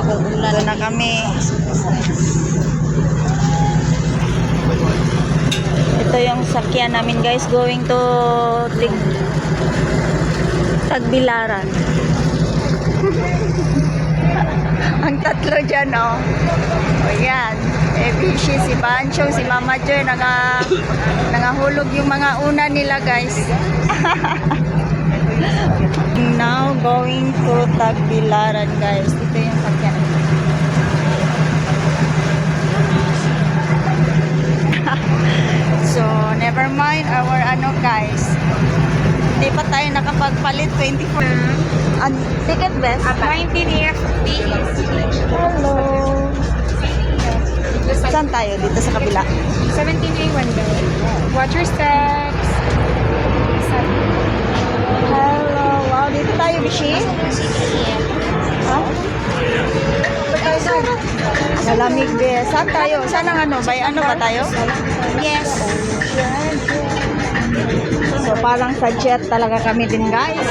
Ito na kami. Ito yung sakyan namin guys, going to Tagbilaran. Ang tatlo dyan, oh. O yan. Bishi, si Panchong, si Mama Joy, nangahulog yung mga una nila, guys. Now, going to Tagbilaran, guys. Ito yung sakyan. So, never mind our guys. Hindi pa tayo nakapagpalit 24. Ticket best? 19 AFP. Hello. Saan tayo? Dito sa kabila? 17A window. Watch your steps. Hello. Wow, dito tayo, Bishi. Ha? Malamig din. Saan tayo? Saan ang By ba tayo? Yes. So, parang sa jet talaga kami din, guys.